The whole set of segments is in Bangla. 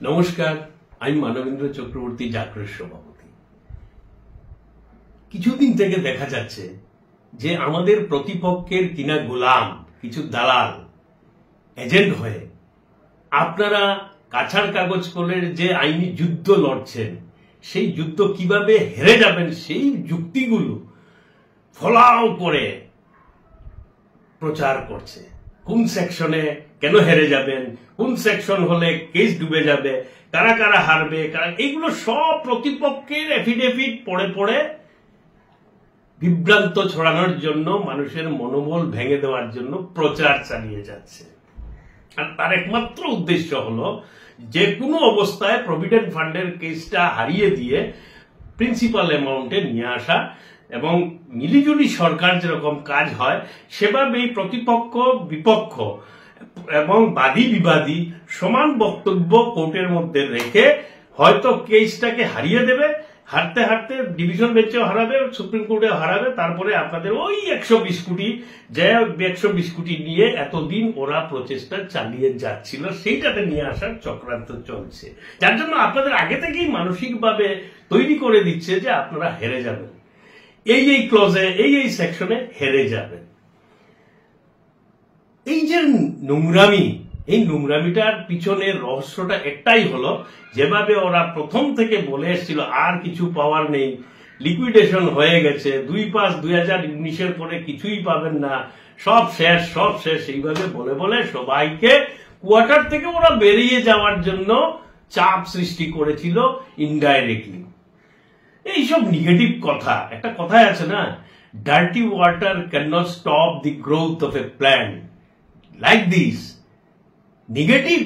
নমস্কার, আমি মানবেন্দ্র চক্রবর্তী, জাগরের সভাপতি। কিছুদিন থেকে দেখা যাচ্ছে যে আমাদের প্রতিপক্ষের কিনা গোলাম কিছু দালাল এজেন্ট হয়ে আপনারা কাছাড় কাগজ কলের যে আইনি যুদ্ধ লড়ছেন, সেই যুদ্ধ কিভাবে হেরে যাবেন সেই যুক্তিগুলো ফলাও করে প্রচার করছে। কোন সেকশনে কেন হেরে যাবেন, কোন সেকশন হলে কেস ডুবে যাবে, কারা কারা হারবে, এইগুলো সব প্রতিপক্ষের এফিডেভিট পড়ে পড়ে বিভ্রান্ত ছড়ানোর জন্য, মানুষের মনোবল ভেঙে দেওয়ার জন্য প্রচার চালিয়ে যাচ্ছে। আর তার একমাত্র উদ্দেশ্য হলো যে কোনো অবস্থায় প্রভিডেন্ট ফান্ডের কেসটা হারিয়ে দিয়ে প্রিন্সিপাল অ্যামাউন্টে নিয়ে আসা এবং মিলিজুলি সরকার যেরকম কাজ হয় সেভাবেই প্রতিপক্ষ বিপক্ষ এবং বাদী বিবাদী সমান বক্তব্য কোর্টের মধ্যে রেখে হয়তো কেসটাকে হারিয়ে দেবে, হারতে হারতে ডিভিশন বেঞ্চেও হারাবে, সুপ্রিম কোর্টেও হারাবে, তারপরে আপনাদের ওই 120 কোটি যে 120 কোটি নিয়ে এতদিন ওরা প্রচেষ্টা চালিয়ে যাচ্ছিল সেইটাতে নিয়ে আসার চক্রান্ত চলছে, যার জন্য আপনাদের আগে থেকেই মানসিকভাবে তৈরি করে দিচ্ছে যে আপনারা হেরে যাবেন, এই ক্লজে এই সেকশনে হেরে যাবেন। এই যে নোংরামি, এই নোংরামিটার পিছনের রহস্যটা একটাই হলো, যেভাবে ওরা প্রথম থেকে বলে এসেছিল আর কিছু পাওয়ার নেই, লিকুইডেশন হয়ে গেছে, 2/5/2019 পরে কিছুই পাবেন না, সব শেষ এইভাবে বলে বলে সবাইকে কোয়ার্টার থেকে ওরা বেরিয়ে যাওয়ার জন্য চাপ সৃষ্টি করেছিল ইনডাইরেক্টলি। এইসব নেগেটিভ কথা, একটা কথাই আছে না, dirty water can not stop the growth of A plant. Like this, negative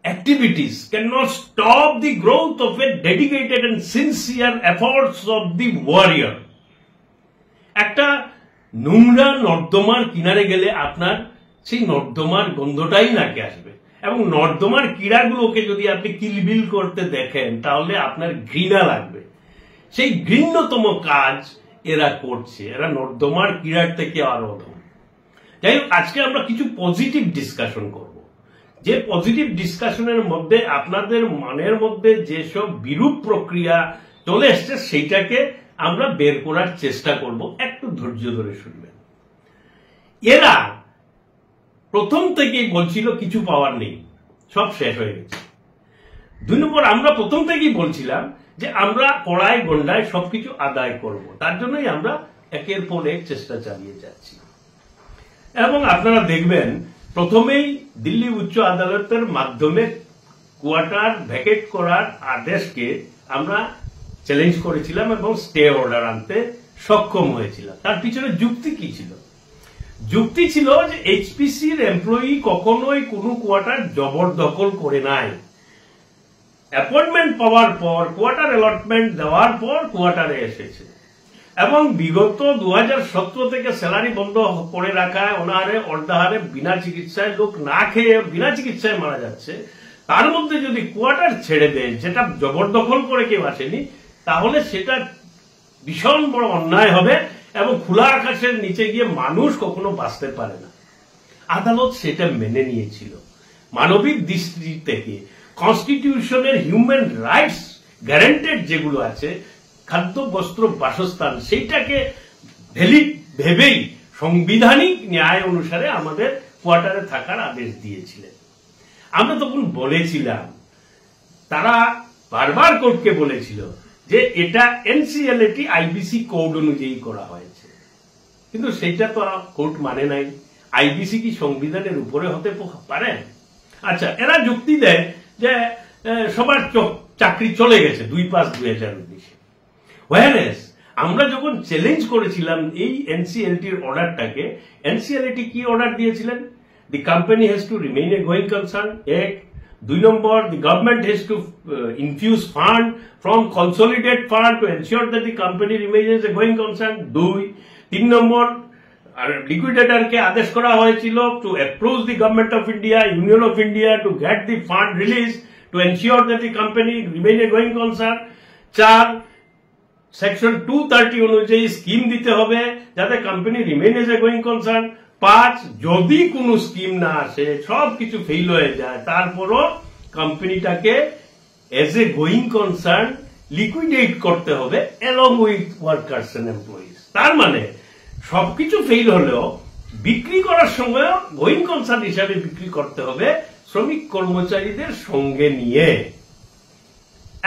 activities cannot stop the growth of a dedicated and sincere efforts of the warrior. একটা নোংরা নর্দমার কিনারে গেলে আপনার সেই নর্দমার গন্ধটাই নাকে আসবে, এবং নর্দমার কীড়াগুলোকে যদি আপনি কিলবিল করতে দেখেন তাহলে আপনার ঘৃণা লাগবে। সেই ঘৃণ্যতম কাজ এরা করছে, এরা নর্দমার কীড়ার থেকে আরো অধম। যাই হোক, আজকে আমরা কিছু পজিটিভ ডিসকাশন করব, যে পজিটিভ ডিসকাশনের মধ্যে আপনাদের মনের মধ্যে যেসব বিরূপ প্রক্রিয়া চলে এসছে সেইটাকে আমরা বের করার চেষ্টা করব। একটু ধৈর্য ধরে শুনবেন। এরা প্রথম থেকেই বলছিল কিছু পাওয়ার নেই, সব শেষ হয়ে গেছে। 2 নম্বর, আমরা প্রথম থেকেই বলছিলাম যে আমরা কড়াই গন্ডায় সবকিছু আদায় করব, তার জন্যই আমরা একের পর এক চেষ্টা চালিয়ে যাচ্ছি। এবং আপনারা দেখবেন প্রথমেই দিল্লি উচ্চ আদালতের মাধ্যমে কোয়ার্টার ভ্যাকেট করার আদেশকে আমরা চ্যালেঞ্জ করেছিলাম এবং স্টে অর্ডার আনতে সক্ষম হয়েছিলাম। তার পিছনে যুক্তি কি ছিল? যুক্তি ছিল যে এইচপিসির এমপ্লয়ি কখনোই কোনো কোয়ার্টার জবরদখল করে নাই। অ্যাপয়েন্টমেন্ট পাওয়ার পর, কোয়ার্টার অ্যালটমেন্ট দেওয়ার পর কোয়ার্টারে এসেছে এবং বিগত 2017 থেকে স্যালারি বন্ধ করে রাখায় অনাহারে অর্ধাহারে বিনা চিকিৎসায় লোক না খেয়ে বিনা চিকিৎসায় মারা যাচ্ছে। তার মধ্যে যদি কোয়ার্টার ছেড়ে দেয়, যেটা জবরদখল করে কেউ আসেনি, তাহলে সেটা ভীষণ বড় অন্যায় হবে এবং খোলা আকাশের নিচে গিয়ে মানুষ কখনো বাঁচতে পারে না। আদালত সেটা মেনে নিয়েছিল। মানবিক দৃষ্টি থেকে কনস্টিটিউশনের হিউম্যান রাইটস গ্যারান্টেড যেগুলো আছে, খাদ্য, বস্ত্র, বাসস্থান, সেইটাকে ভ্যালিড ভেবেই সাংবিধানিক ন্যায় অনুসারে আমাদের কোয়ার্টারে থাকার আদেশ দিয়েছিলেন। আমরা তখন বলেছিলাম, তারা বারবার কোর্টকে বলেছিল যে এটা এনসিএলএটি আইবিসি কোড অনুযায়ী করা হয়েছে, কিন্তু সেইটা তো কোর্ট মানে নাই। আইবিসি কি সংবিধানের উপরে হতে পারে? আচ্ছা, এরা যুক্তি দেয় যে সবার চাকরি চলে গেছে 2/5/2019। ওয়ারেস আমরা যখন চ্যালেঞ্জ করেছিলাম এই এনসিএলটির অর্ডারটাকে, এনসিএলটি কি অর্ডার দিয়েছিলেন? The company has to remain a going concern, 1। 2 number, the government has to infuse fund from consolidate fund to ensure that the company remains a going concern, 2। 3 number, লিকুইডেটরকে আদেশ করা হয়েছিল to approach the government of India, union of India to get the fund release to ensure that the company remain a going concern, 4। Section 230 অনুযায়ী স্কিম দিতে হবে যাতে company remain age a going concern, 5। যদি কোনো স্কিম না আসে, সবকিছু ফেল হয়ে যায়, তারপরও কোম্পানিটাকে as a going concern liquidate করতে হবে along with workers and employees. তার মানে সবকিছু ফেল হলেও বিক্রি করার সময় গোয়িং কনসার্ন হিসাবে বিক্রি করতে হবে শ্রমিক কর্মচারীদের সঙ্গে নিয়ে।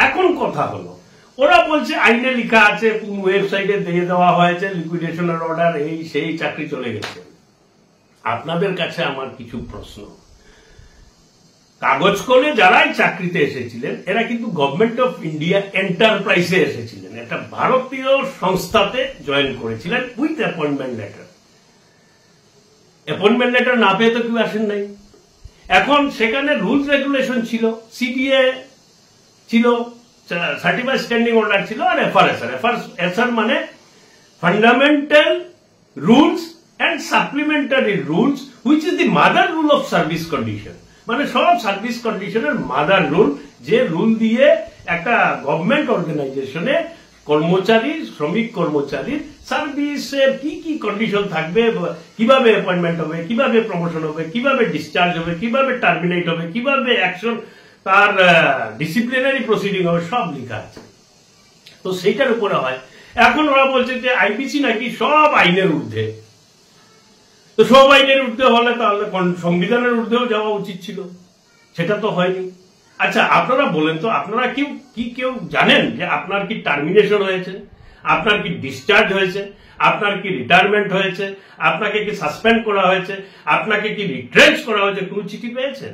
এখন কথা হলো, ওরা বলছে আইনে লেখা আছে, কোন ওয়েবসাইটে দিয়ে দেওয়া হয়েছে লিকুইডেশনের অর্ডার, এই সেই, চাকরি চলে গেছে। আপনাদের কাছে আমার কিছু প্রশ্ন। কাগজ কলে যারাই চাকরিতে এসেছিলেন এরা কিন্তু গভর্নমেন্ট অফ ইন্ডিয়া এন্টারপ্রাইজে এসেছিলেন, একটা ভারতীয় সংস্থাতে জয়েন করেছিলেন with appointment letter. Appointment letter না পেয়ে তো কেউ আসেন নাই। এখন সেখানে রুলস রেগুলেশন ছিল, সিডিএ ছিল, সার্টিফাইড স্ট্যান্ডিং অর্ডার ছিল, আর এফআরএসআর মানে fundamental rules and supplementary rules which is the mother rule of service condition. মানে সব সার্ভিস কন্ডিশনের মাদার রুল, যে রুল দিয়ে একটা গভর্নমেন্ট অর্গানাইজেশনে শ্রমিক কর্মচারীর সার্ভিসের কি কি কন্ডিশন থাকবে, কিভাবে অ্যাপয়েন্টমেন্ট হবে, কিভাবে প্রমোশন হবে, কিভাবে ডিসচার্জ হবে, কিভাবে টার্মিনেট হবে, কিভাবে অ্যাকশন, তার ডিসিপ্লিনারি প্রসিডিং হবে, সব লেখা আছে। তো সেইটার উপরে হয়। এখন ওরা বলছে যে আইপিসি নাকি সব আইনের ঊর্ধ্বে। তো সব আইনের ঊর্ধ্বে হলে তাহলে সংবিধানের ঊর্ধ্বেও যাওয়া উচিত ছিল, সেটা তো হয়নি। আচ্ছা আপনারা বলেন তো, আপনারা কেউ জানেন যে আপনার কি টার্মিনেশন হয়েছে, আপনার কি ডিসচার্জ হয়েছে, আপনার কি রিটায়ারমেন্ট হয়েছে, আপনাকে কি সাসপেন্ড করা হয়েছে, আপনাকে কি রিট্রেঞ্চ করা হয়েছে, কোন চিঠি পেয়েছেন?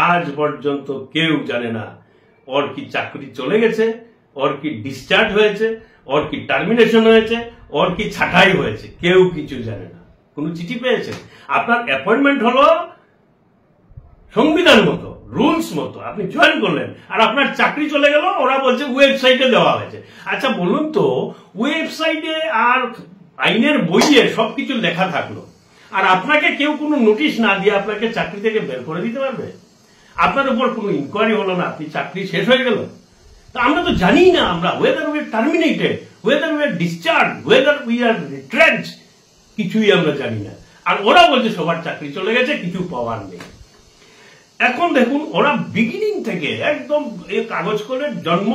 আজ পর্যন্ত কেউ জানে না ওর কি চাকরি চলে গেছে, ওর কি ডিসচার্জ হয়েছে, ওর কি টার্মিনেশন হয়েছে, ওর কি ছাঁটাই হয়েছে, কেউ কিছু জানে না। কোন চিঠি পেয়েছেন? আপনার অ্যাপয়েন্টমেন্ট হলো সংবিধান মতো, রুলস মতো, আপনি জয়েন করলেন, আর আপনার চাকরি চলে গেল, ওরা বলছে ওয়েবসাইটে দেওয়া হয়েছে। আচ্ছা বলুন তো, ওয়েবসাইটে আর আইনের বইয়ে সবকিছু লেখা থাকলো, আর আপনাকে কেউ কোনো নোটিশ না দিয়ে আপনাকে চাকরি থেকে বের করে দিতে পারবে? আপনার উপর কোনো ইনকোয়ারি হলো না, আপনি চাকরি শেষ হয়ে গেল। তা আমরা তো জানি না, আমরা whether we are terminated, whether we are discharge, whether we are retrench, কিছুই আমরা জানি না। আর ওরা বলছে সবার চাকরি চলে গেছে, কিছু পাওয়ার নেই। এখন দেখুন, ওরা বিগিনিং থেকে একদম এই কাগজ করে জন্ম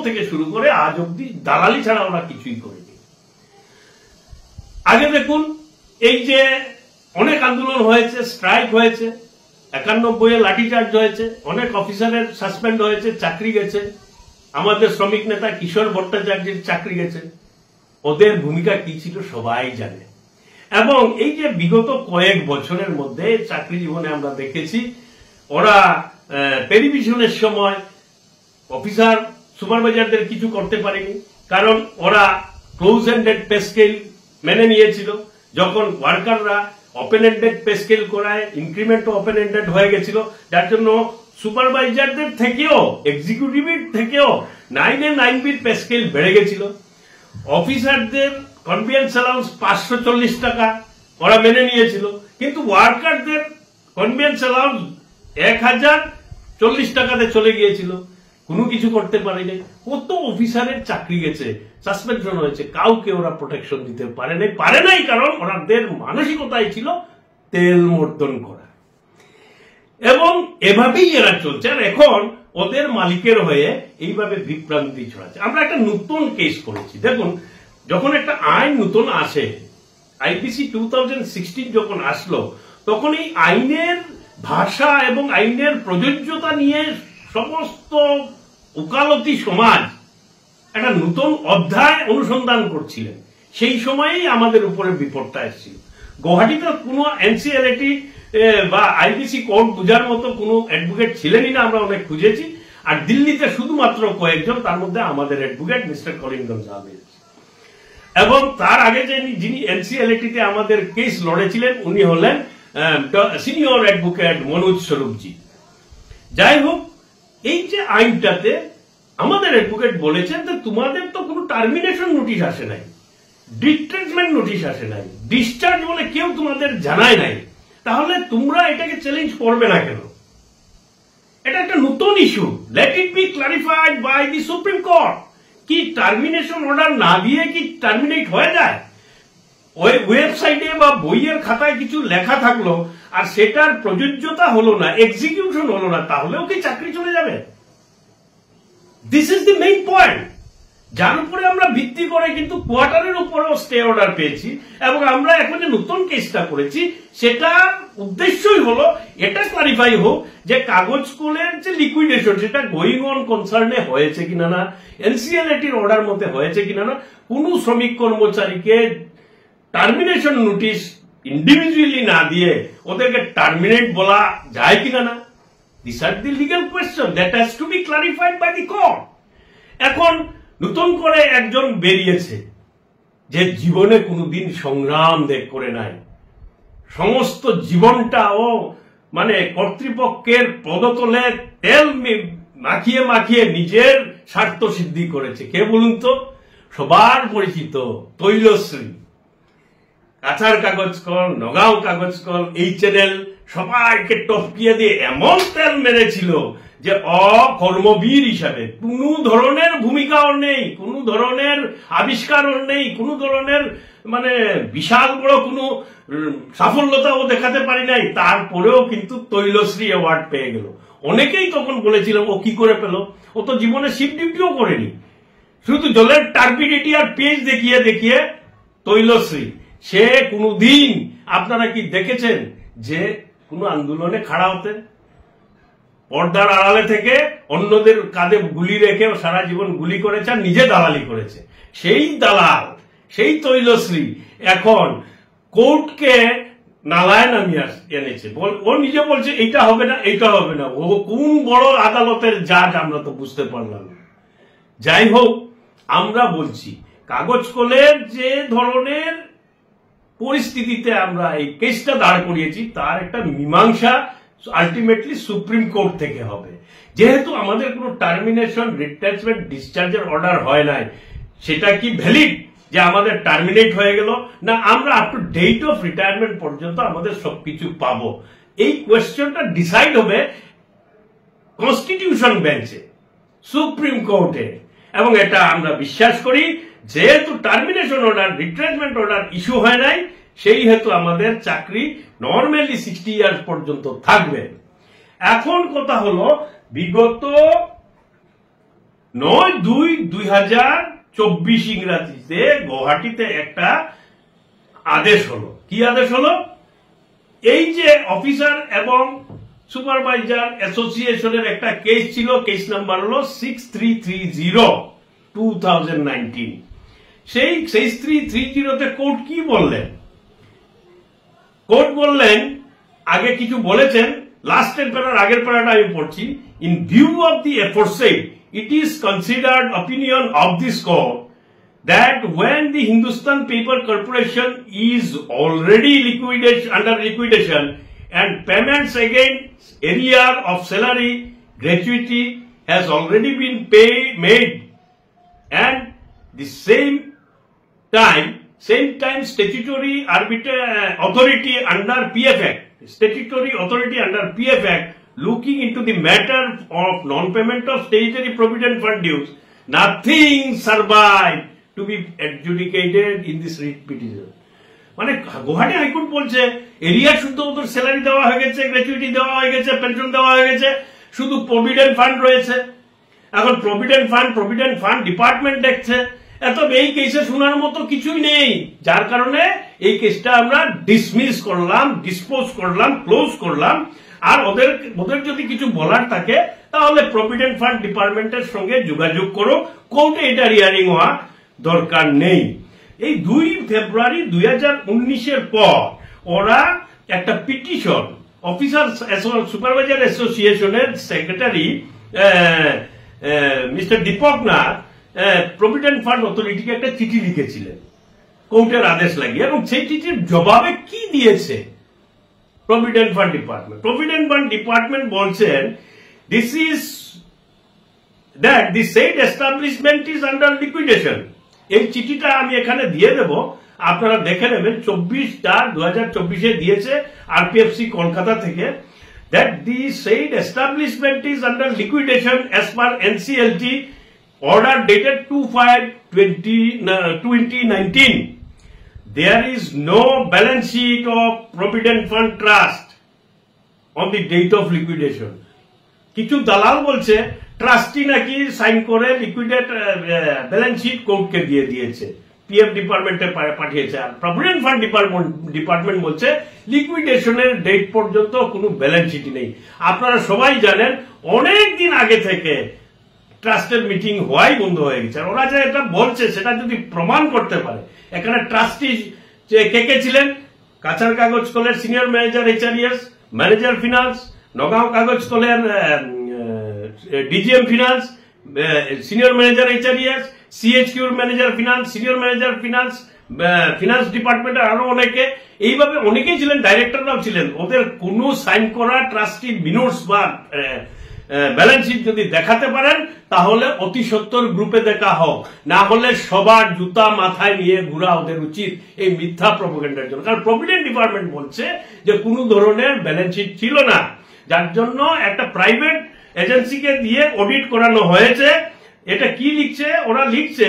থেকে শুরু করে আজ অব্দি দালালি ছাড়া ওরা কিছুই করেনি। আগে দেখুন, এই যে অনেক আন্দোলন হয়েছে, স্ট্রাইক হয়েছে, 91-এ লাঠিচার্জ হয়েছে, অনেক অফিসারের সাসপেন্ড হয়েছে, চাকরি গেছে, আমাদের শ্রমিক নেতা কিশোর ভট্টাচার্যের চাকরি গেছে। ওদের ভূমিকা কি ছিল সবাই জানে। এবং এই যে বিগত কয়েক বছরের মধ্যে চাকরি জীবনে আমরা দেখেছি, ওরা পেরিভিশনের সময় অফিসার সুপারভাইজারদের কিছু করতে পারেনি, কারণ ওরা ক্লোজ এন্ডেড পে স্কেল মেনে নিয়েছিল। যখন ওয়ার্কাররা ওপেন এন্ডেড পে স্কেল করায়, ইনক্রিমেন্ট ওপেন এন্ডেড হয়ে গেছিল, যার জন্য সুপারভাইজারদের থেকেও, এক্সিকিউটিভের থেকেও 9A9B পে স্কেল বেড়ে গেছিল। অফিসারদের কনভিয়েন্স অ্যালাউন্স 540 টাকা ওরা মেনে নিয়েছিল, কিন্তু ওয়ার্কারদের কনভিয়েন্স অ্যালাউন্স 1040 টাকাতে চলে গিয়েছিল। কোনো কিছু করতে পারেনি। কত অফিসারের চাকরি গেছে, সাসপেনশন হয়েছে, কাউকে ওরা প্রোটেকশন দিতে পারে নাই, কারণ ওনাদের মানসিকতাই ছিল তেল মর্দন করা। এবং এভাবেই এরা চলছে। আর এখন ওদের মালিকের হয়ে এইভাবে বিভ্রান্তি ছড়াচ্ছে। আমরা একটা নতুন কেস করেছি। দেখুন, যখন একটা আইন নতুন আসে, আইপিসি 2016 যখন আসলো, তখন এই আইনের ভাষা এবং আইনের প্রযোজ্যতা নিয়ে সমস্ত উকালতি সমাজ একটা নতুন অধ্যায় অনুসন্ধান করছিলেন। সেই সময়েই আমাদের উপরে বিপদটা এসেছিল। গুয়াহাটিতে কোনো এনসিএলটি বা আইপিসি কোর্ট বোঝার মতো কোনো অ্যাডভোকেট ছিলেনই না, আমরা অনেক খুঁজেছি। আর দিল্লিতে শুধুমাত্র কয়েকজন, তার মধ্যে আমাদের অ্যাডভোকেট মিস্টার কলিন গঞ্জামেজ। এবং তার আগে যিনি এনসিএলটিতে আমাদের কেস লড়েছিলেন, উনি হলেন সিনিয়র অ্যাডভোকেট মনোজ স্বরূপজি। যাই হোক, এই যে আইনটাতে আমাদের অ্যাডভোকেট বলেছেন যে তোমাদের তো কোনো টার্মিনেশন নোটিশ আসে নাই, রিট্রেঞ্চমেন্ট নোটিশ আসে নাই, ডিসচার্জ বলে কেউ তোমাদের জানায় নাই, তাহলে তোমরা এটাকে চ্যালেঞ্জ করবে না কেন? এটা একটা নতুন issue. Let it be clarified by the supreme court. কি টার্মিনেশন অর্ডার না দিয়ে কি টার্মিনেট হয়ে যায়? ওই ওয়েবসাইটে বা বইয়ের খাতায় কিছু লেখা থাকলো, আর সেটার প্রযোজ্যতা হলো না, এক্সিকিউশন হলো না, তাহলেও কি চাকরি চলে যাবে? This is the main point, যার উপরে আমরা ভিত্তি করে কিন্তু কোয়ার্টারের উপরেও স্টে অর্ডার পেয়েছি। এবং আমরা এখন যে নতুন কেসটা করেছি সেটার উদ্দেশ্যই হলো এটা ক্লারিফাই হোক যে কাগজ কলের যে লিকুইডেশন সেটা গোয়িং অন কনসার্নে হয়েছে কিনা না, এনসিএলএটির অর্ডার মতে হয়েছে কিনা না, কোন শ্রমিক কর্মচারীকে টার্মিনেশন নোটিশ ইন্ডিভিজুয়ালি না দিয়ে ওদেরকে টার্মিনেট বলা যায় কিনা না। This are the legal question that has to be clarified by the court. এখন নতুন করে একজন বেরিয়েছে যে জীবনে কোনোদিন সংগ্রাম করে নাই, সমস্ত জীবনটা ও মানে কর্তৃপক্ষের পদতলে তেল মাখিয়ে মাখিয়ে নিজের স্বার্থ সিদ্ধি করেছে। কে বলুন তো? সবার পরিচিত তৈলশ্রী। কাছাড় কাগজ কল, নগাঁও কাগজ কল, এই চ্যানেল সবাইকে টপকিয়ে দিয়ে এমন তেল মেরেছিল যে অকর্মবীর হিসাবে কোনো ধরনের ভূমিকাও নেই, কোনো ধরনের আবিষ্কারও নেই, কোনো ধরনের মানে বিশাল বড় কোনো সাফল্যতাও দেখাতে পারি নাই, তারপরেও কিন্তু তৈলশ্রী অ্যাওয়ার্ড পেয়ে গেল। অনেকেই তখন বলেছিল ও কি করে পেল, ও তো জীবনে শিফট ডিউটিও করেনি, শুধু জলের টার্বিডিটি আর পেজ দেখিয়ে দেখিয়ে তৈলশ্রী। সে কোনদিন আপনারা কি দেখেছেন যে কোনো আন্দোলনে খাড়া হতে? পর্দার আড়ালে থেকে অন্যদের কাঁধে গুলি রেখে সারা জীবন গুলি করেছে আর নিজে দালালি করেছে। সেই দালাল, সেই তৈলশ্রী এখন কোর্টকে নালায় নামিয়ে এনেছে। ও নিজে বলছে এইটা হবে না, এইটা হবে না। ও কোন বড় আদালতের জাজ আমরা তো বুঝতে পারলাম না। যাই হোক, আমরা বলছি কাগজ কলের যে ধরনের পরিস্থিতিতে আমরা এই কেসটা দাঁড় করিয়েছি তার একটা মীমাংসা আলটিমেটলি সুপ্রিম কোর্ট থেকে হবে। যেহেতু আমাদের কোনো টার্মিনেশন, রিটাচমেন্ট, ডিসচার্জের অর্ডার হয় নাই, সেটা কি ভ্যালিড যে আমাদের টার্মিনেট হয়ে গেল না আমরা up to date of retirement পর্যন্ত আমাদের সবকিছু পাবো? এই কোয়েশ্চনটা ডিসাইড হবে কনস্টিটিউশন বেঞ্চে, সুপ্রিম কোর্টে। এবং এটা আমরা বিশ্বাস করি যেহেতু termination order, retrenchment order issue হয় নাই, সেই হেতু আমাদের চাকরি নর্মালি 60 ইয়ার্স পর্যন্ত থাকবে। এখন কথা হলো বিগত 9/2/2024 ইংরাজিতে গুয়াহাটিতে একটা আদেশ হলো। কি আদেশ হলো? এই যে অফিসার এবং সুপারভাইজার অ্যাসোসিয়েশনের একটা কেস ছিল, কেস নাম্বার হলো 6330/2019। সেই 6330-তে কোর্ট কি বললেন? কোর্ট বললেন, আগে কিছু বলেছেন, লাস্টের প্যারার আগের প্যারাটা আমি পড়ছি। In view of the aforesaid, it is considered opinion of this court that when the Hindustan Paper Corporation is already under liquidation and payments against arrear of salary, gratuity has already been made, and the same time statutory authority under PF Act, looking into the matter of non-payment of statutory provident fund dues, nothing survived to be adjudicated in this writ petition. মানে গুয়াহাটি হাইকোর্ট বলছে এরিয়া শুদ্ধ ওদের স্যালারি দেওয়া হয়ে গেছে, গ্র্যাচুইটি দেওয়া হয়ে গেছে, পেনশন দেওয়া হয়ে গেছে, শুধু প্রভিডেন্ট ফান্ড রয়েছে। এখন প্রভিডেন্ট ফান্ড ডিপার্টমেন্ট দেখছে, এত এই কেসে শোনার মতো কিছুই নেই, যার কারণে এই কেসটা আমরা ডিসমিস করলাম, ডিসপোজ করলাম, ক্লোজ করলাম। আর ওদের যদি কিছু বলার থাকে তাহলে প্রভিডেন্ট ফান্ড ডিপার্টমেন্টের সঙ্গে যোগাযোগ করো, কোর্টে এটা হিয়ারিং হওয়া দরকার নেই। এই 2 ফেব্রুয়ারি 2019-এর পর ওরা একটা পিটিশন, অফিসার সুপারভাইজার অ্যাসোসিয়েশনের secretary mister Dipak Nath provident fund অথরিটিকে একটা চিঠি লিখেছিলেন কোর্টের আদেশ লাগিয়ে, এবং সেই চিঠির জবাবে কি দিয়েছে প্রভিডেন্ট ফান্ড ডিপার্টমেন্ট বলছেন, this is that the said establishment is under liquidation. এই চিঠিটা আমি এখানে দিয়ে দেব, আপনারা দেখে নেবেন। 24/4/2024 দিয়েছে আরপিএফসি কলকাতা থেকে। That the said establishment is under liquidation as per NCLT order dated 2/5/2019. There is no balance sheet of Provident Fund Trust on the date of liquidation. কিছু দালাল বলছে ট্রাস্টি নাকি সাইন করে লিকুইডেট ব্যালেন্স শিট কোর্টকে দিয়ে দিয়েছে, পিএফ ডিপার্টমেন্টে পাঠিয়েছে। আর প্রভিডেন্ট ফান্ড ডিপার্টমেন্ট বলছে লিকুইডেশনের ডেট পর্যন্ত কোনো ব্যালেন্স শিট নেই। আপনারা সবাই জানেন অনেক দিন আগে থেকে ট্রাস্টের মিটিং হওয়াই বন্ধ হয়ে গেছে। আর ওরা যে এটা বলছে সেটা যদি প্রমাণ করতে পারে, এখানে ট্রাস্টি কে কে ছিলেন, কাছার কাগজ কলের senior manager HRES, manager finance, Nagaon কাগজ কলের DGM finance, senior manager HRES, সিএইচকিউর manager finance, senior manager finance, finance ডিপার্টমেন্টের আরো অনেকে, এইভাবে অনেকেই ছিলেন, ডাইরেক্টররাও ছিলেন। ওদের কোনো সাইন করা ট্রাস্টি মিনোটস বা ব্যালেন্স শিট যদি দেখাতে পারেন তাহলে অতি সত্বর গ্রুপে দেখা হোক, না হলে সবার জুতা মাথায় নিয়ে ঘোরা ওদের উচিত এই মিথ্যা প্রপাগান্ডার জন্য। কারণ প্রভিডেন্ট ডিপার্টমেন্ট বলছে যে কোনো ধরনের ব্যালেন্স শিট ছিল না, যার জন্য একটা প্রাইভেট এজেন্সিকে দিয়ে অডিট করানো হয়েছে। এটা কি লিখছে, ওরা লিখছে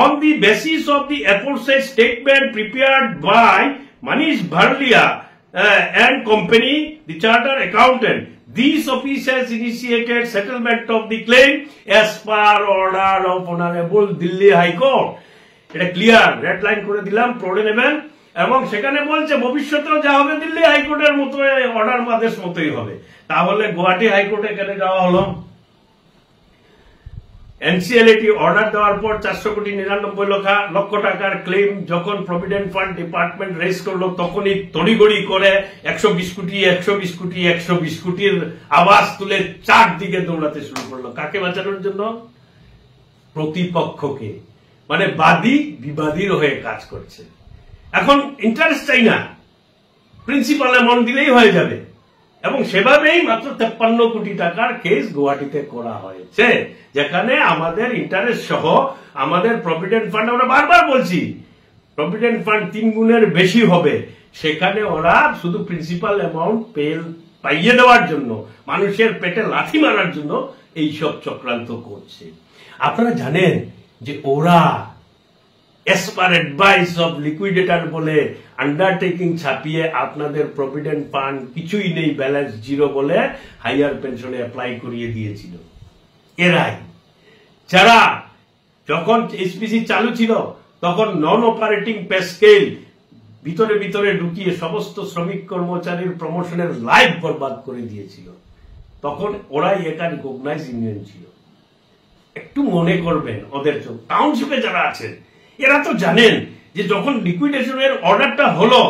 on the basis of the aforesaid statement prepared by Manish Bharlia and company, the chartered accountant, this office has initiated settlement of the claim as per order of Honorable Delhi High Court. এটা ক্লিয়ার, রেড লাইন করে দিলাম, পড়ে নেবেন। এবং সেখানে বলছে ভবিষ্যতেও যা হবে দিল্লি হাইকোর্টের মতো অর্ডার আদেশ মতোই হবে। তাহলে গুয়াহাটি হাইকোর্টে কেন যাওয়া হলো? এনসিএলএটি অর্ডার দেওয়ার পর 400,99 লক্ষ টাকার ক্লেম যখন প্রভিডেন্ট ফান্ড ডিপার্টমেন্ট রেজ করলো, তখনই তড়িগড়ি করে 120 কোটি 120 কোটি 120 কোটির আওয়াজ তুলে চারদিকে দৌড়াতে শুরু করলো। কাকে বাঁচানোর জন্য? প্রতিপক্ষকে, মানে বাদী বিবাদীর হয়ে কাজ করছে। এখন ইন্টারেস্ট চাই না, প্রিন্সিপাল অ্যামাউন্ট দিলেই হয়ে যাবে। এবং সেভাবেই মাত্র 53 কোটি টাকার কেস গুয়াহাটিতে করা হয়েছে, যেখানে আমাদের ইন্টারেস্ট সহ আমাদের প্রভিডেন্ট ফান্ড, আমরা বারবার বলছি প্রভিডেন্ট ফান্ড 3 গুণের বেশি হবে, সেখানে ওরা শুধু প্রিন্সিপাল অ্যামাউন্ট পাইয়ে দেওয়ার জন্য, মানুষের পেটে লাথি মারার জন্য এইসব চক্রান্ত করছে। আপনারা জানেন যে ওরা as per advice of liquidator বলে আন্ডারটেকিং ছাপিয়ে আপনাদের প্রভিডেন্ট ফান্ড কিছুই নেই, ব্যালেন্স জিরো বলে হাইয়ার পেনশনে অ্যাপ্লাই করিয়ে দিয়েছিল। এরাই যারা যখন এইচপিসি চালু ছিল তখন নন অপারেটিং পে স্কেল ভিতরে ভিতরে ঢুকিয়ে সমস্ত শ্রমিক কর্মচারীর প্রমোশনের লাইফ বরবাদ করে দিয়েছিল, তখন ওরাই একা রিকগনাইজ ইউনিয়ন ছিল। একটু মনে করবেন ওদের টাউনশিপে যারা আছেন, এরা তো জানেন যে যখন লিকুইডেশনের অর্ডারটা হলো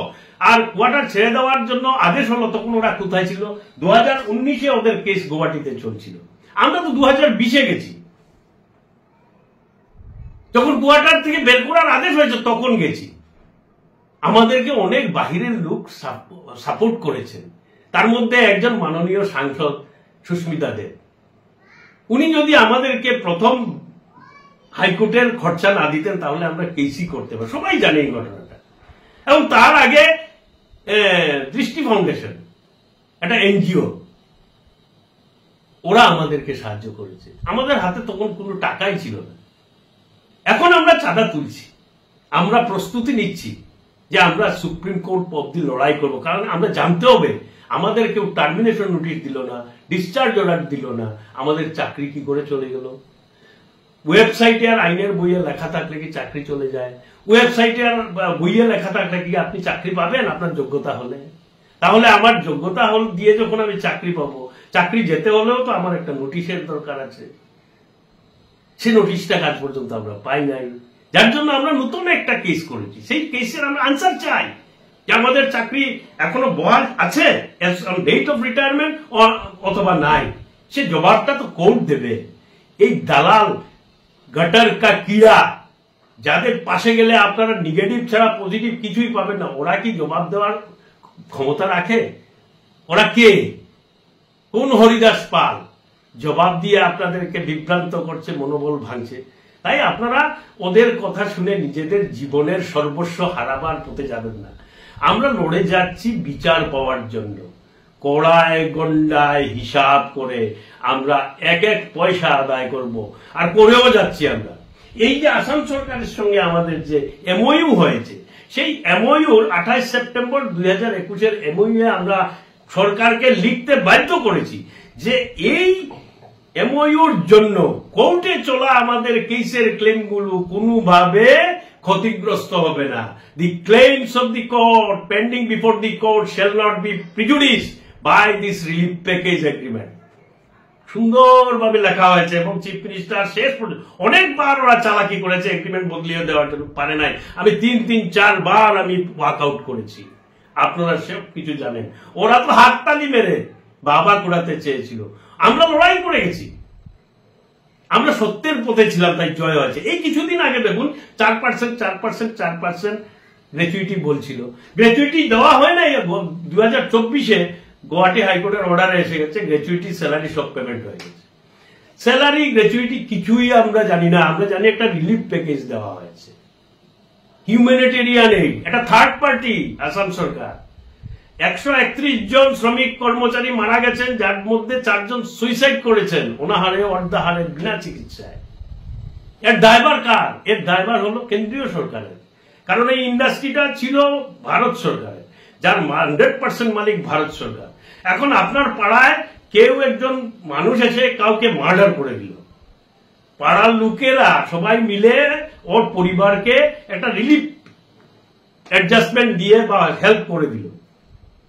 আর কোয়ার্টার ছেড়ে দেওয়ার জন্য আদেশ হলো, তখন ওরা কোথায় ছিল? 2019-এ ওদের কেস গুয়াহাটিতে চলছিল। আমরা তো 2020-এ গেছি, যখন কোয়ার্টার থেকে বের করার আদেশ হয়েছে তখন গেছি। আমাদেরকে অনেক বাহিরের লোক সাপোর্ট করেছেন, তার মধ্যে একজন মাননীয় সাংসদ সুস্মিতা দেব। উনি যদি আমাদেরকে প্রথম হাইকোর্টের খরচা না দিতেন তাহলে আমরা কেসই করতে পারি, সবাই জানে এই ঘটনাটা। এবং তার আগে দৃষ্টি ফাউন্ডেশন, একটা এনজিও, ওরা আমাদেরকে সাহায্য করেছে। আমাদের হাতে তখন কোনো টাকাই ছিল না। এখন আমরা চাঁদা তুলছি, আমরা প্রস্তুতি নিচ্ছি যে আমরা সুপ্রিম কোর্ট অব্দি লড়াই করব। কারণ আমরা জানতে হবে আমাদের কেউ টার্মিনেশন নোটিশ দিল না, ডিসচার্জ অর্ডার দিল না, আমাদের চাকরি কি করে চলে গেল? ওয়েবসাইটে আর আইনের বইয়ে লেখা থাকলে কি চাকরি চলে যায়? ওয়েবসাইটে আর বইয়ে লেখা থাকলে কি আপনি চাকরি পাবেন আপনার যোগ্যতা হলে? তাহলে আমার যোগ্যতা হল দিয়ে যখন আমি চাকরি পাবো, চাকরি যেতে হলেও তো আমার একটা নোটিশের দরকার আছে। সে নোটিশটা আজ পর্যন্ত আমরা পাই নাই, যার জন্য আমরা নতুন একটা কেস করেছি। সেই কেসের আমরা আনসার চাই যে আমাদের চাকরি এখনো বহাল আছে ডেট অফ রিটায়ারমেন্ট অথবা নাই। সে জবাবটা তো কোর্ট দেবে। এই দালাল গটার কা কিড়া যাদের পাশে গেলে আপনারা নেগেটিভ ছাড়া পজিটিভ কিছুই পাবেন না, ওরা কি জবাব দেওয়ার ক্ষমতা রাখে? ওরা কে? কোন হরিদাস পাল জবাব দিয়ে আপনাদেরকে বিভ্রান্ত করছে, মনোবল ভাঙছে? তাই আপনারা ওদের কথা শুনে নিজেদের জীবনের সর্বস্ব হারাবার পথে যাবেন না। আমরা লড়ে যাচ্ছি বিচার পাওয়ার জন্য। কড়ায় গন্ডায় হিসাব করে আমরা এক এক পয়সা আদায় করব, আর করেও যাচ্ছি আমরা। এই যে আসাম সরকারের সঙ্গে আমাদের যে এমওইউ হয়েছে, সেই এমওইউর 28 সেপ্টেম্বর 2021-এর এমওইউ আমরা সরকারকে লিখতে বাধ্য করেছি যে এই এমওইউর জন্য কোর্টে চলা আমাদের কেসের ক্লেমগুলো কোনোভাবে ক্ষতিগ্রস্ত হবে না। The claims of the court pending before the court shall not be prejudiced by this relief package agreement. সুন্দরভাবে লেখা হয়েছে এবং চিফ মিনিস্টার শেষ পর্যন্ত অনেকবার ওরা চালাকি করেছে, এগ্রিমেন্ট বদলিয়ে দেওয়ার জন্য পারে নাই। আমি 3-4 বার আমি ওয়াক আউট করেছি, আপনারা সব কিছু জানেন। ওরা তো হাততালি মেরে বাবা কুড়াতে চেয়েছিল, আমরা লড়াই করে গেছি, আমরা সত্যের পথে ছিলাম, তাই জয় হয়েছে। এই কিছুদিন আগে দেখুন 4% গ্র্যাচুইটি বলছিল, গ্র্যাচুইটি দেওয়া হয় না। 2024-এ গুয়াহাটি হাইকোর্টের অর্ডারে এসে গেছে, গ্র্যাচুইটি স্যালারি সব পেমেন্ট হয়ে গেছে। স্যালারি গ্র্যাচুইটি কিছুই আমরা জানি না, আমরা জানি একটা রিলিফ প্যাকেজ দেওয়া হয়েছে, হিউম্যানিটেরিয়ান এইড। এটা থার্ড পার্টি আসাম সরকার। 131 জন শ্রমিক কর্মচারী মারা গেছেন, যার মধ্যে 4 জন সুইসাইড করেছেন অনাহারে অর্ধাহারে বিনা চিকিৎসায়। এর দায়ভার কার? এর দায়ভার হলো কেন্দ্রীয় সরকারের, কারণ এই ইন্ডাস্ট্রিটা ছিল ভারত সরকারের, যার 100% মালিক ভারত সরকার। এখন আপনার পাড়ায় কেউ একজন মানুষ এসে কাউকে মার্ডার করে দিল, পাড়ার লোকেরা সবাই মিলে ওর পরিবারকে একটা রিলিফ অ্যাডজাস্টমেন্ট দিয়ে বা হেল্প করে দিল,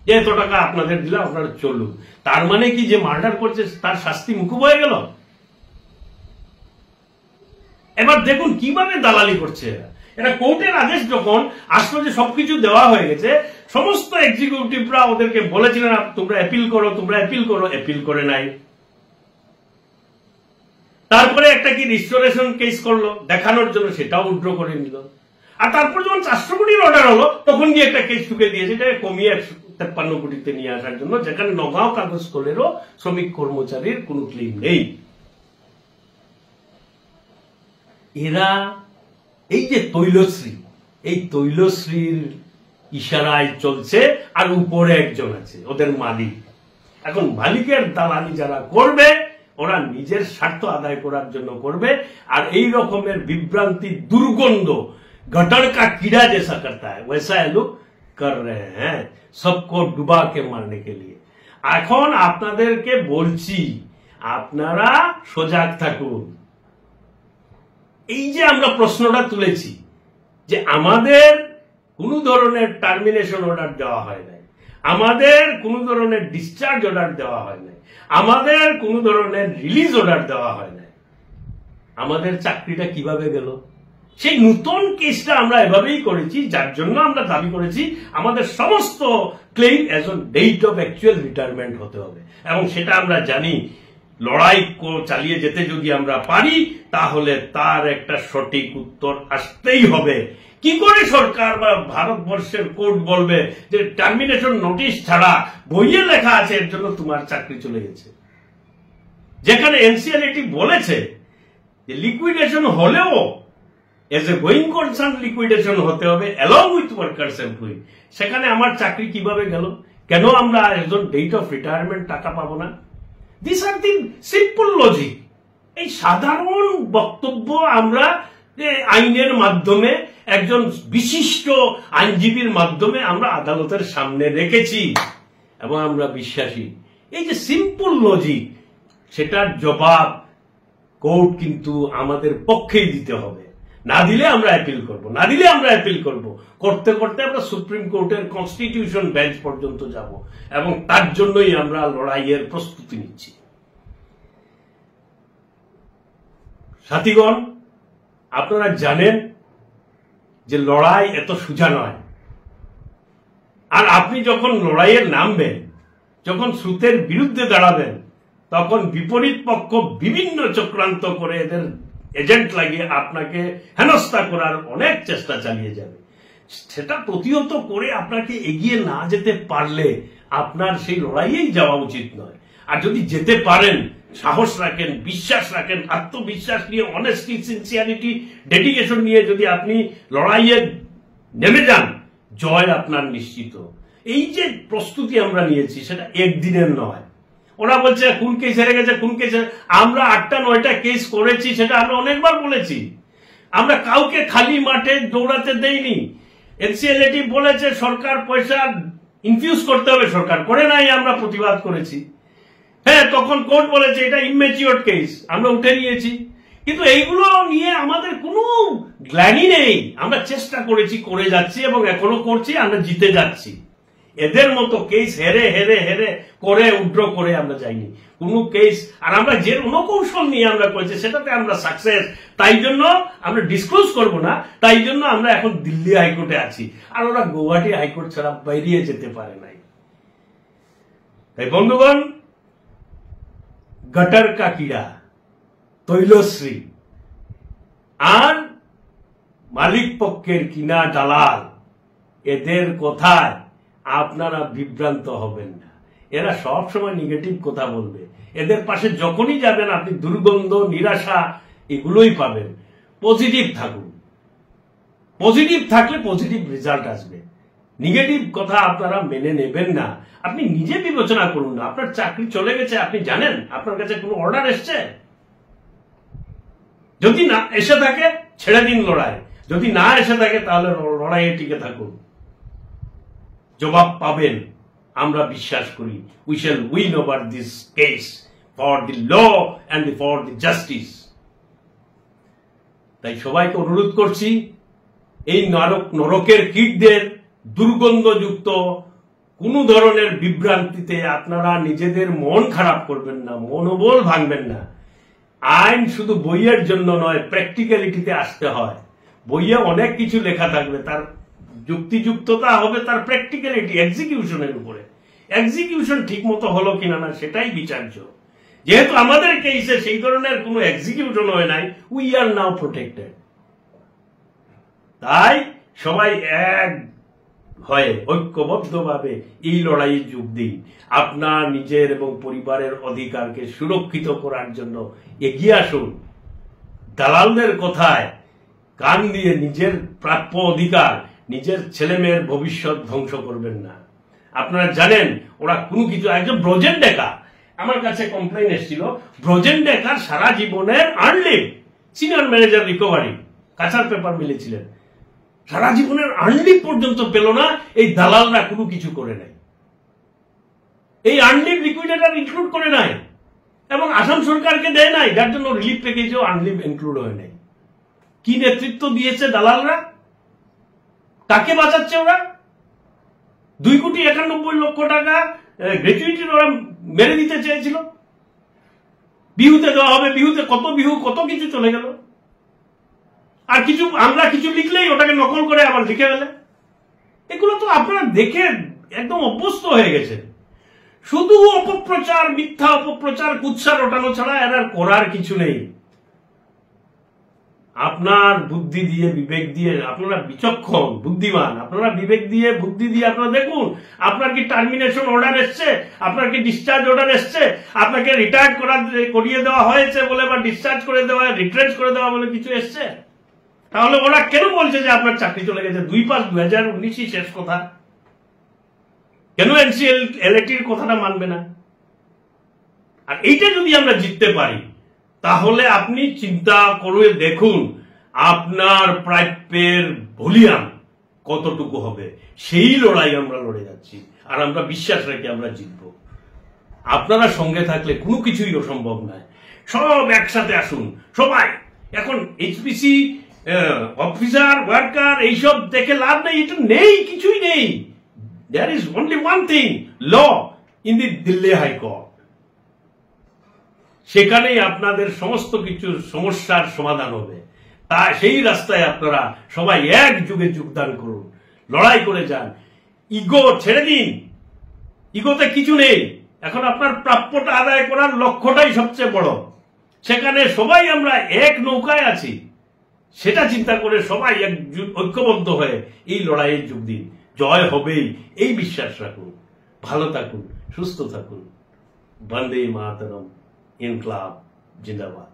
যে এত টাকা আপনাদের দিলে আপনারা চলুন। তার মানে কি যে মার্ডার করছে তার শাস্তি মুকুব হয়ে গেল? এবার দেখুন কিভাবে দালালি করছে এরা। এটা কোর্টের আদেশ যখন আসলো যে সবকিছু দেওয়া হয়ে গেছে, সমস্ত এক্সিকিউটিভরা ওদেরকে বলেছিলেন তোমরা অ্যাপিল করো, তোমরা অ্যাপিল করো, অ্যাপিল করে নাই। তারপরে একটা কি রিস্টোরেশন কেস করলো দেখানোর জন্য, সেটাও উইথড্র করে নিল। আর তারপর যখন 400 কোটির অর্ডার হলো তখন গিয়ে একটা কেস ঢুকে দিয়েছে, এটা কমিয়ে 153 কোটিতে নিয়ে আসার জন্য, যেখানে নগাঁও কাগজ কলেরও শ্রমিক কর্মচারীর কোনো ক্লেম নেই। এরা এই যে তৈলশ্রী, এই তৈলশ্রীর ইশারায় চলছে, আর উপরে একজন আছে ওদের মালিক। এখন মালিকের দালালি যারা করবে ওরা নিজের স্বার্থ আদায় করার জন্য করবে, আর এই রকমের বিভ্রান্তি দুর্গন্ধ गटर का कीड़ा जैसा करता है वैसा ये लोग कर रहे हैं, सबको डुबा के मारने के लिए। এখন আপনাদেরকে বলছি আপনারা সজাগ থাকুন। এই যে আমরা প্রশ্নটা তুলেছি যে আমাদের কোনো ধরনের টার্মিনেশন অর্ডার দেওয়া হয় নাই, আমাদের কোনো ধরনের ডিসচার্জ অর্ডার দেওয়া হয় নাই, আমাদের কোনো ধরনের রিলিজ অর্ডার দেওয়া হয় নাই, আমাদের চাকরিটা কিভাবে গেল? সেই নতুন কেসটা আমরা এভাবেই করেছি, যার জন্য আমরা দাবি করেছি আমাদের সমস্ত claim as on date of actual retirement হতে হবে, এবং সেটা আমরা জানি লড়াই চালিয়ে যেতে যদি আমরা পারি তাহলে তার একটা সঠিক উত্তর আসতেই হবে। কি করে সরকার বা ভারতবর্ষের কোর্ট বলবে যে টার্মিনেশন নোটিশ ছাড়া বইয়ে লেখা আছে এর জন্য তোমার চাকরি চলে গেছে, যেখানে এনসিএলটি বলেছে যে লিকুইডেশন হলেও age a going concern liquidation হতে হবে অ্যালং উইথ ওয়ার্কার্স এমপ্লয়ি। সেখানে আমার চাকরি কিভাবে গেল? কেন আমরা একজন ডেট অফ রিটায়ারমেন্ট টাকা পাবো না? This are the simple logic. এই সাধারণ বক্তব্য আমরা আইনের মাধ্যমে একজন বিশিষ্ট আইনজীবীর মাধ্যমে আমরা আদালতের সামনে রেখেছি এবং আমরা বিশ্বাসী। এই যে সিম্পল লজিক, সেটার জবাব কোর্ট কিন্তু আমাদের পক্ষেই দিতে হবে। না দিলে আমরা অ্যাপিল করব, না দিলে আমরা অ্যাপিল করব, করতে করতে আমরা সুপ্রিম কোর্টের কনস্টিটিউশন বেঞ্চ পর্যন্ত যাব, এবং তার জন্যই আমরা লড়াইয়ের প্রস্তুতি নিচ্ছি। সাথীগণ, আপনারা জানেন যে লড়াই এত সোজা নয়, আর আপনি যখন লড়াইয়ের নামবেন, যখন স্রোতের বিরুদ্ধে দাঁড়াবেন, তখন বিপরীত পক্ষ বিভিন্ন চক্রান্ত করে এদের এজেন্ট লাগিয়ে আপনাকে হেনস্থা করার অনেক চেষ্টা চালিয়ে যাবে। সেটা প্রতিহত করে আপনাকে এগিয়ে না যেতে পারলে আপনার সেই লড়াইয়েই যাওয়া উচিত নয়। আর যদি যেতে পারেন, সাহস রাখেন, বিশ্বাস রাখেন, আত্মবিশ্বাস নিয়ে, অনেস্টি, সিনসিয়ারিটি, ডেডিকেশন নিয়ে যদি আপনি লড়াইয়ে নেমে যান, জয় আপনার নিশ্চিত। এই যে প্রস্তুতি আমরা নিয়েছি সেটা একদিনের নয়। ওরা বলছে কোন কেস হেরে গেছে, কোন কেস, আমরা 8টা-9টা কেস করেছি, সেটা আমরা অনেকবার বলেছি। আমরা কাউকে খালি মাঠে দৌড়াতে দেইনি। এনসিএলটি বলেছে সরকার পয়সা ইনফিউজ করতে হবে সরকার, করে নাই, আমরা প্রতিবাদ করেছি। হ্যাঁ, তখন কোর্ট বলেছে এটা ইম্যাচিওর কেস, আমরা উঠে নিয়েছি। কিন্তু এইগুলো নিয়ে আমাদের কোনো গ্লানি নেই, আমরা চেষ্টা করেছি, করে যাচ্ছি এবং এখনো করছি, আমরা জিতে যাচ্ছি। এদের মতো কেস হেরে হেরে হেরে করে উড্র করে আমরা যাইনি কোনো কেস। আর আমরা যে কৌশল নিয়ে আমরা করেছি সেটাতে আমরা সাকসেস, তাই জন্য আমরা ডিসক্লোজ করব না, তাই জন্য আমরা এখন দিল্লি হাইকোর্টে আছি। আর ওরা গৌহাটি হাইকোর্ট ছাড়া বাইরে যেতে পারে নাই। তাই বন্ধুগণ, গটার কা কিড়া, তৈলশ্রী আর মালিক পক্ষের কিনা দালাল, এদের কথায় আপনারা বিভ্রান্ত হবেন না। এরা সব সময় নেগেটিভ কথা বলবে। এদের পাশে যখনই যাবেন আপনি দুর্গন্ধ, নিরাশা এগুলোই পাবেন। পজিটিভ থাকুন, পজিটিভ থাকলে পজিটিভ রেজাল্ট আসবে। নেগেটিভ কথা আপনারা মেনে নেবেন না। আপনি নিজে বিবেচনা করুন না। আপনার চাকরি চলে গেছে, আপনি জানেন আপনার কাছে কোনো অর্ডার এসছে? যদি না এসে থাকে ছেড়ে দিন লড়াই, যদি না এসে থাকে তাহলে লড়াইয়ে টিকে থাকুন, জবাব পাবেন। আমরা বিশ্বাস করি we shall win over this case for the law and for the justice. তাই সবাইকে অনুরোধ করছি, এই নরকের কীটদের দুর্গন্ধযুক্ত কোন ধরনের বিভ্রান্তিতে আপনারা নিজেদের মন খারাপ করবেন না, মনোবল ভাঙবেন না। আইন শুধু বইয়ের জন্য নয়, প্র্যাকটিক্যালিটিতে আসতে হয়। বইয়ে অনেক কিছু লেখা থাকবে, তার যুক্তিযুক্ততা হবে তার প্র্যাকটিক্যালিটি, এক্সিকিউশনের উপরে। এক্সিকিউশন ঠিক মতো হলো কিনা না সেটাই বিচার্য। যেহেতু আমাদের কেসে সেই ধরনের কোনো এক্সিকিউশন হয় নাই, উই আর নাও প্রোটেক্টেড। তাই সবাই এক হয়ে ঐক্যবদ্ধভাবে এই লড়াইয়ে যোগ দিন। আপনার নিজের এবং পরিবারের অধিকারকে সুরক্ষিত করার জন্য এগিয়ে আসুন। দালালদের কথায় কান দিয়ে নিজের প্রাপ্য অধিকার, নিজের ছেলে মেয়ের ভবিষ্যৎ ধ্বংস করবেন না। আপনারা জানেন ওরা কোনো কিছু, একজন ব্রজেন ডেকা আমার কাছে কমপ্লেন এসেছিল, ব্রজেন ডেকার সারা জীবনের আর্নলিভ, সিনিয়র ম্যানেজার রিকভারি, কাঁচার পেপার মিলেছিলেন, সারা জীবনের আর্নলিভ পর্যন্ত পেল না। এই দালালরা কোনো কিছু করে নাই, এই আর্নলিভ লিকুইডেটর ইনক্লুড করে নাই এবং আসাম সরকারকে দেয় নাই, যার জন্য রিলিফ প্যাকেজেও আর্নলিভ ইনক্লুড হয় নাই। কি নেতৃত্ব দিয়েছে দালালরা? কাকে বাঁচাচ্ছে ওরা? 2,91,00,000 টাকা গ্র্যাচুইটি ওরা মেরে দিতে চেয়েছিল। বিহুতে দেওয়া হবে, বিহুতে কত বিহু কত কিছু চলে গেল। আর কিছু আমরা কিছু লিখলেই ওটাকে নকল করে আবার লিখে গেলে। এগুলো তো আপনারা দেখে একদম অভ্যস্ত হয়ে গেছে। শুধু অপপ্রচার, মিথ্যা অপপ্রচার, কুৎসা রটানো ছাড়া এর আর করার কিছু নেই। আপনার বুদ্ধি দিয়ে, বিবেক দিয়ে, আপনারা বিচক্ষণ বুদ্ধিমান, আপনারা বিবেক দিয়ে বুদ্ধি দিয়ে আপনারা দেখুন আপনার কি টার্মিনেশন অর্ডার এসছে, আপনার কি ডিসচার্জ অর্ডার এসছে, আপনাকে রিটায়ার করিয়ে দেওয়া হয়েছে বলে বা ডিসচার্জ করে দেওয়া, রিট্রেন্স করে দেওয়া বলে কিছু এসছে? তাহলে ওরা কেন বলছে যে আপনার চাকরি চলে গেছে? 2/5/2019 শেষ কথা। কেন এনসিএলটির কথাটা মানবে না? আর এইটা যদি আমরা জিততে পারি তাহলে আপনি চিন্তা করে দেখুন আপনার প্রাপ্যের ভলিউম কতটুকু হবে। সেই লড়াই আমরা লড়ে যাচ্ছি আর আমরা বিশ্বাস রাখি আমরা জিতব। আপনারা সঙ্গে থাকলে কোনো কিছুই অসম্ভব নয়। সব একসাথে আসুন সবাই। এখন এইচপিসি অফিসার ওয়ার্কার এইসব দেখে লাভ নেই, এটা নেই, কিছুই নেই। There is only one thing, law in the Delhi high court. সেখানেই আপনাদের সমস্ত কিছু সমস্যার সমাধান হবে। তা সেই রাস্তায় আপনারা সবাই এক যুগে যোগদান করুন, লড়াই করে যান। ইগো ছেড়ে দিন, ইগোতে কিছু নেই। এখন আপনার প্রাপ্যটা আদায় করার লক্ষ্যটাই সবচেয়ে বড়। সেখানে সবাই আমরা এক নৌকায় আছি, সেটা চিন্তা করে সবাই ঐক্যবদ্ধ হয়ে এই লড়াইয়ে যোগ দিন। জয় হবেই এই বিশ্বাস রাখুন। ভালো থাকুন, সুস্থ থাকুন। বন্দে মাতরম, ইনকলাব জিন্দাবাদ।